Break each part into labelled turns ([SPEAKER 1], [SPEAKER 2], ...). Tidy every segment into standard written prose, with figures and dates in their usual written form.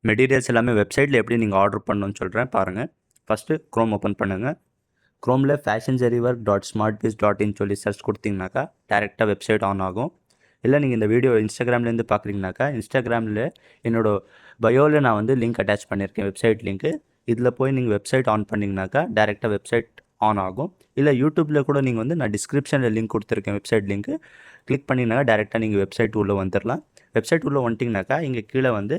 [SPEAKER 1] Materials எல்லாமே வெப்சைட்டில் எப்படி நீங்கள் ஆர்டர் பண்ணணும்னு சொல்கிறேன் பாருங்கள். ஃபஸ்ட்டு க்ரோம் ஓப்பன் பண்ணுங்கள். க்ரோமில் fashionzeriwork.smartbiz.in சொல்லி சர்ச் கொடுத்தீங்கனாக்கா டேரெக்டாக வெப்சைட் ஆன் ஆகும். இல்லை நீங்கள் இந்த வீடியோ இன்ஸ்டாகிராம்லேருந்து பார்க்குறீங்கனாக்கா இன்ஸ்டாகிராமில் என்னோடய பயோவில் நான் வந்து லிங்க் அட்டாச் பண்ணியிருக்கேன், வெப்சைட் லிங்க்கு. இதில் போய் நீங்கள் வெப்சைட் ஆன் பண்ணிங்கனாக்கா டேரெக்டாக வெப்சைட் ஆன் ஆகும். இல்லை யூடியூப்பில் கூட நீங்கள் வந்து நான் டிஸ்கிரிப்ஷனில் லிங்க் கொடுத்துருக்கேன், வெப்சைட் லிங்க்கு. கிளிக் பண்ணிங்கனாக்கா டேரெக்டாக நீங்கள் வெப்சைட் உள்ளே வந்துடலாம். வெப்சைட் உள்ளே வந்துட்டிங்கனாக்கா இங்கே கீழே வந்து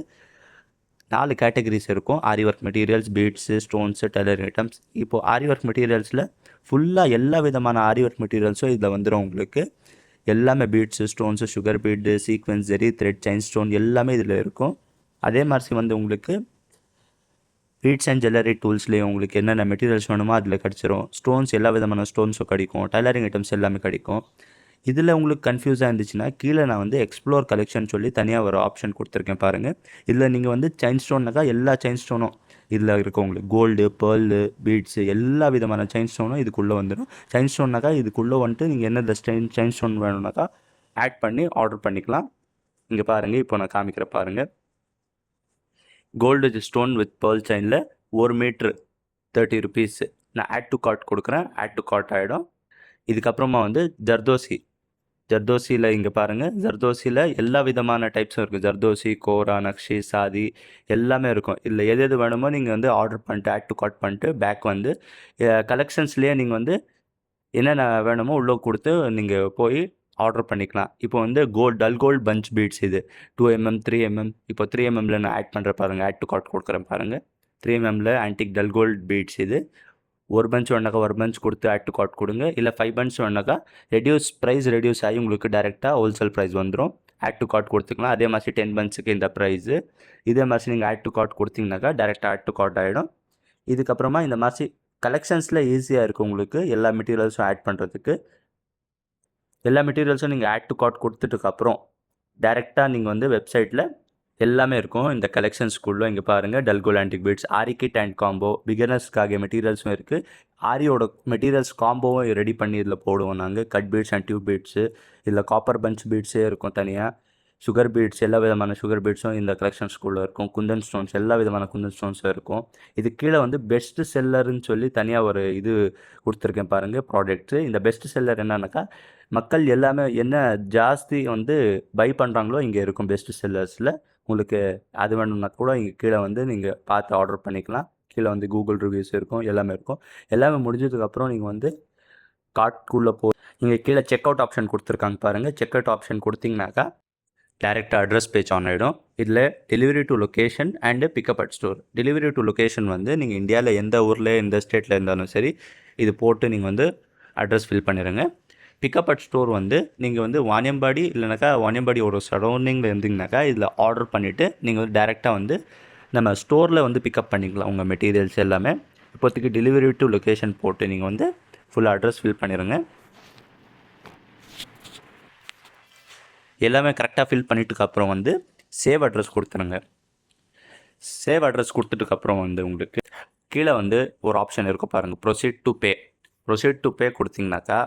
[SPEAKER 1] 4 கேட்டகரிஸ் இருக்கும். Aari work materials, beads, stones, tailoring items. இப்போது ஆரி ஒர்க் மெட்டீரியல்ஸில் ஃபுல்லாக எல்லா விதமான ஆரி ஒர்க் மெட்டீரியல்ஸும் இதில் வந்துடும் உங்களுக்கு. எல்லாமே beads, stones, sugar bead, sequins, zari thread, chain stone எல்லாமே இதில் இருக்கும். அதே மாதிரி வந்து உங்களுக்கு பீட்ஸ் அண்ட் ஜுவல்லரி டூல்ஸ்லேயும் உங்களுக்கு என்னென்ன மெட்டீரியல்ஸ் வேணுமோ அதில் கிடச்சிரும். ஸ்டோன்ஸ் எல்லா விதமான ஸ்டோன்ஸும் கிடைக்கும். டைலரிங் ஐட்டம்ஸ் எல்லாமே கிடைக்கும். இதில் உங்களுக்கு கன்ஃபியூஸாக இருந்துச்சுன்னா கீழே நான் வந்து எக்ஸ்ப்ளோர் கலெக்ஷன் சொல்லி தனியாக ஒரு ஆப்ஷன் கொடுத்துருக்கேன் பாருங்கள். இதில் நீங்கள் வந்து செயின் ஸ்டோன்னாக்கா எல்லா செயின் ஸ்டோனும் இதில் இருக்கும். உங்களுக்கு கோல்டு, பேர்லு, பீட்ஸு எல்லா விதமான செயின் ஸ்டோனும் இதுக்குள்ளே வந்துடும். செயின் ஸ்டோன்னாக்கா இதுக்குள்ளே வந்துட்டு நீங்கள் என்ன செயின் ஸ்டோன் வேணும்னாக்கா ஆட் பண்ணி ஆர்டர் பண்ணிக்கலாம். இங்கே பாருங்கள், இப்போ நான் காமிக்கிற பாருங்கள். கோல்டு ஸ்டோன் வித் பேர்ல் செயினில் 1 மீட்ரு 30 rupees. நான் ஆட் டு கார்ட் கொடுக்குறேன், ஆட் டு கார்ட் ஆகிடும். இதுக்கப்புறமா வந்து ஜர்தோசியில் இங்கே பாருங்கள், ஜர்தோசியில் எல்லா விதமான டைப்ஸும் இருக்குது. ஜர்தோசி, கோரா, நக்ஷி, சாதி எல்லாமே இருக்கும். இதில் எது வேணுமோ நீங்கள் வந்து ஆர்டர் பண்ணிட்டு ஆட் டு கார்ட் பண்ணிட்டு பேக் வந்து கலெக்ஷன்ஸ்லேயே நீங்கள் வந்து என்னென்ன வேணுமோ உள்ளே கொடுத்து நீங்கள் போய் ஆர்டர் பண்ணிக்கலாம். இப்போ வந்து டல் கோல்டு பஞ்ச் பீட்ஸ் இது 2mm 3mm. இப்போ 3mmல நான் ஆட் பண்ணுற பாருங்கள், ஆட் டு கார்ட் கொடுக்குறேன் பாருங்கள். 3mmல ஆன்டிக் டல் கோல்டு பீட்ஸ் இது. ஒரு பஞ்ச் வேணாக்கா ஒரு பஞ்ச் கொடுத்து ஆட் டு கார்ட் கொடுங்க. இல்லை 5 பஞ்ச் வேணாக்கா ரெடியூஸ் ஆகி உங்களுக்கு டேரெக்டாக ஹோல்சேல் ப்ரைஸ் வந்துடும். ஆட் டு கார்ட் கொடுத்துக்கலாம். அதே மாதிரி 10 பஞ்சுக்கு இந்த ப்ரைஸு. இதே மாதிரி நீங்கள் ஆட் டு கார்ட் கொடுத்தீங்கன்னாக்கா டேரெக்டாக ஆட் டு கார்ட் ஆகிடும். இதுக்கப்புறமா இந்த மாதிரி கலெக்ஷன்ஸில் ஈஸியாக இருக்குது உங்களுக்கு எல்லா மெட்டீரியல்ஸும் ஆட் பண்ணுறதுக்கு. எல்லா மெட்டீரியல்ஸும் நீங்கள் ஆட் டு கார்ட் கொடுத்துட்டுக்கப்புறம் டேரெக்டாக நீங்கள் வந்து வெப்சைட்டில் எல்லாமே இருக்கும். இந்த கலெக்ஷன்ஸ்குள்ளே இங்கே பாருங்கள், டல்கோல் antique beads, aari kit and combo, பிகினர்ஸ்க்காக மெட்டீரியல்ஸும் இருக்குது. ஆரியோட மெட்டீரியல்ஸ் காம்போவும் ரெடி பண்ணி இதில் போடுவோம் நாங்கள். Cut beads and tube beads, இதில் காப்பர் பஞ்ச் பீட்ஸே இருக்கும் தனியாக. சுகர் பீட்ஸ், எல்லா விதமான சுகர் பீட்ஸும் இந்த கலெக்ஷன்ஸ்குள்ளே இருக்கும். குந்தன் ஸ்டோன்ஸ், எல்லா விதமான குந்தன் ஸ்டோன்ஸும் இருக்கும். இது கீழே வந்து பெஸ்ட் செல்லர்னு சொல்லி தனியாக ஒரு இது கொடுத்துருக்கேன் பாருங்கள், ப்ராடக்ட்ஸு. இந்த பெஸ்ட் செல்லர் என்னன்னாக்கா மக்கள் எல்லாமே என்ன ஜாஸ்தி வந்து பை பண்ணுறாங்களோ இங்கே இருக்கும் பெஸ்ட் செல்லர்ஸில். உங்களுக்கு அது வேணும்னா கூட இங்கே கீழே வந்து நீங்கள் பார்த்து ஆர்டர் பண்ணிக்கலாம். கீழே வந்து கூகுள் ரிவ்யூஸ் இருக்கும், எல்லாமே இருக்கும். எல்லாமே முடிஞ்சதுக்கப்புறம் நீங்கள் வந்து கார்ட்குள்ளே நீங்கள் கீழே செக் அவுட் ஆப்ஷன் கொடுத்துருக்காங்க பாருங்கள். செக் அவுட் ஆப்ஷன் கொடுத்தீங்கனாக்கா டேரெக்டாக அட்ரஸ் பேஜ் ஆன் ஆகிடும். இதில் delivery to location and pickup at store. Delivery to location வந்து நீங்கள் இந்தியாவில் எந்த ஊரில் எந்த ஸ்டேட்டில் இருந்தாலும் சரி இது போட்டு நீங்கள் வந்து அட்ரஸ் ஃபில் பண்ணிடுங்க. பிக்கப் அட் ஸ்டோர் வந்து நீங்கள் வந்து வாணியம்பாடி இல்லைனாக்கா வாணியம்பாடி ஒரு சரௌண்டிங்கில் இருந்தீங்கனாக்கா இதில் ஆர்டர் பண்ணிவிட்டு நீங்கள் வந்து டேரெக்டாக வந்து நம்ம ஸ்டோரில் வந்து பிக்கப் பண்ணிக்கலாம் உங்கள் மெட்டீரியல்ஸ் எல்லாமே. இப்போதைக்கு டெலிவரி டு லொக்கேஷன் போட்டு நீங்கள் வந்து ஃபுல் அட்ரஸ் ஃபில் பண்ணிடுங்க. எல்லாமே கரெக்டாக ஃபில் பண்ணிட்டுக்கப்புறம் வந்து சேவ் அட்ரஸ் கொடுத்துருங்க. சேவ் அட்ரஸ் கொடுத்துட்டுக்கப்புறம் வந்து உங்களுக்கு கீழே வந்து ஒரு ஆப்ஷன் இருக்கும் பாருங்கள், proceed to pay. Proceed to pay கொடுத்தீங்கனாக்கா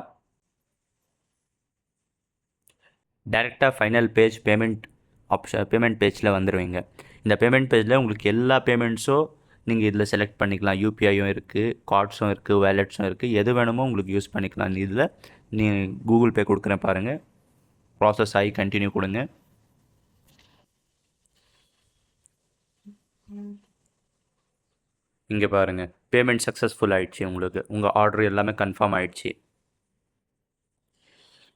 [SPEAKER 1] டேரெக்டாக ஃபைனல் பேஜ் பேமெண்ட் பேஜில் வந்துடுவீங்க. இந்த பேமெண்ட் பேஜில் உங்களுக்கு எல்லா பேமெண்ட்ஸும் நீங்கள் இதில் செலக்ட் பண்ணிக்கலாம். யூபிஐயும் இருக்குது, கார்ட்ஸும் இருக்குது, வேலெட்ஸும் இருக்குது. எது வேணுமோ உங்களுக்கு யூஸ் பண்ணிக்கலாம். இதில் கூகுள் பே கொடுக்குறேன் பாருங்கள். ப்ராசஸ் ஆகி கண்டினியூ கொடுங்க. இங்கே பாருங்கள், பேமெண்ட் சக்ஸஸ்ஃபுல் ஆகிடுச்சு. உங்களுக்கு உங்கள் ஆர்டர் எல்லாமே கன்ஃபார்ம் ஆகிடுச்சு.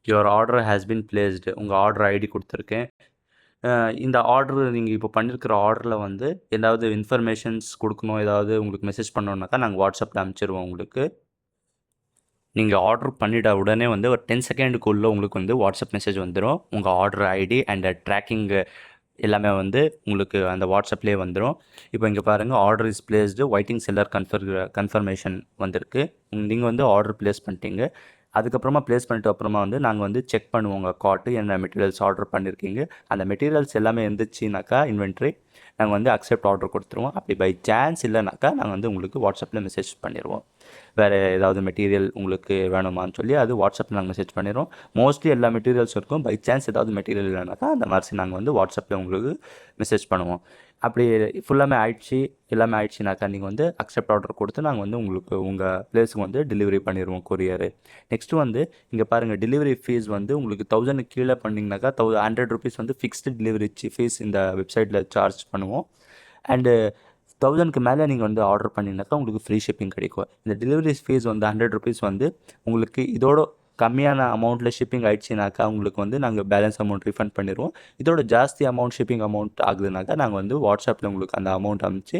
[SPEAKER 1] Your order has been placed. உங்கள் ஆர்டர் ஐடி கொடுத்துருக்கேன். இந்த ஆர்டர் நீங்கள் இப்போ பண்ணியிருக்கிற ஆர்டரில் வந்து ஏதாவது இன்ஃபர்மேஷன்ஸ் கொடுக்கணும், ஏதாவது உங்களுக்கு மெசேஜ் பண்ணணுன்னாக்கா நாங்கள் வாட்ஸ்அப்பில் அனுப்பிச்சிடுவோம் உங்களுக்கு. நீங்கள் ஆர்டர் பண்ணிட்ட உடனே வந்து ஒரு 10 செகண்டுக்குள்ளே உங்களுக்கு வந்து வாட்ஸ்அப் மெசேஜ் வந்துடும். உங்கள் ஆர்டர் ஐடி அண்ட் ட்ராக்கிங்கு எல்லாமே வந்து உங்களுக்கு அந்த வாட்ஸ்அப்லேயே வந்துடும். இப்போ இங்கே பாருங்கள், order is placed, waiting seller confirmation வந்திருக்கு. நீங்கள் வந்து ஆர்டர் ப்ளேஸ் பண்ணிட்டீங்க. அதுக்கப்புறமா ப்ளேஸ் பண்ணிட்டு அப்புறமா வந்து நாங்கள் வந்து செக் பண்ணுவோம் உங்கள் கார்ட்டு என்ன மெட்டீரியல்ஸ் ஆர்டர் பண்ணியிருக்கீங்க. அந்த மெட்டீரியல்ஸ் எல்லாமே இருந்துச்சுனாக்கா இன்வென்ட்ரி நாங்கள் வந்து அக்செப்ட் ஆர்டர் கொடுத்துருவோம். அப்படி பை சான்ஸ் இல்லைனாக்கா நாங்கள் வந்து உங்களுக்கு வாட்ஸ்அப்பில் மெசேஜ் பண்ணிடுவோம். வேறு ஏதாவது மெட்டீரியல் உங்களுக்கு வேணுமான்னு சொல்லி அது வாட்ஸ்அப்பில் நாங்கள் மெசேஜ் பண்ணிடுவோம். மோஸ்ட்லி எல்லா மெட்டீரியல்ஸ் இருக்கும். பை சான்ஸ் ஏதாவது மெட்டீரியல் இல்லைனாக்கா அந்த மாதிரி நாங்கள் வந்து வாட்ஸ்அப்பில் உங்களுக்கு மெசேஜ் பண்ணுவோம். அப்படி ஃபுல்லாமே ஆயிடுச்சு, எல்லாமே ஆயிடுச்சுனாக்கா நீங்கள் வந்து அக்செப்ட் ஆர்டர் கொடுத்து நாங்கள் வந்து உங்களுக்கு உங்கள் பிளேஸுக்கு வந்து டெலிவரி பண்ணிடுவோம் கொரியரு. நெக்ஸ்ட்டு வந்து இங்கே பாருங்கள், டெலிவரி ஃபீஸ் வந்து உங்களுக்கு 1000 கீழே பண்ணிங்கனாக்கா 100 ருபீஸ் வந்து ஃபிக்ஸ்டு டெலிவரி ஃபீஸ் இந்த வெப்சைட்டில் சார்ஜ் பண்ணுவோம். அண்டு 1000க்கு மேலே நீங்கள் வந்து ஆர்டர் பண்ணிங்கனாக்கா உங்களுக்கு ஃப்ரீ ஷிப்பிங் கிடைக்கும். இந்த டெலிவரி ஃபீஸ் வந்து 100 ருபீஸ் வந்து உங்களுக்கு இதோட கம்மியான அமௌண்ட்டில் ஷிப்பிங் ஆயிடுச்சுனாக்கா உங்களுக்கு வந்து நாங்கள் பேலன்ஸ் அமௌண்ட் ரீஃபண்ட் பண்ணிடுவோம். இதோட ஜாஸ்தி அமௌண்ட் ஷிப்பிங் அமௌண்ட் ஆகுதுனாக்கா நாங்கள் வந்து வாட்ஸ்அப்பில் உங்களுக்கு அந்த அமௌண்ட் அனுப்பிச்சு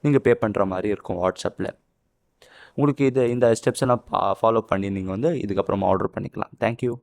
[SPEAKER 1] நீங்கள் பே பண்ணுற மாதிரி இருக்கும் வாட்ஸ்அப்பில். உங்களுக்கு இந்த ஸ்டெப்ஸ் எல்லாம் ஃபாலோ பண்ணி நீங்கள் வந்து இதுக்கப்புறமா ஆர்டர் பண்ணிக்கலாம். தேங்க்யூ.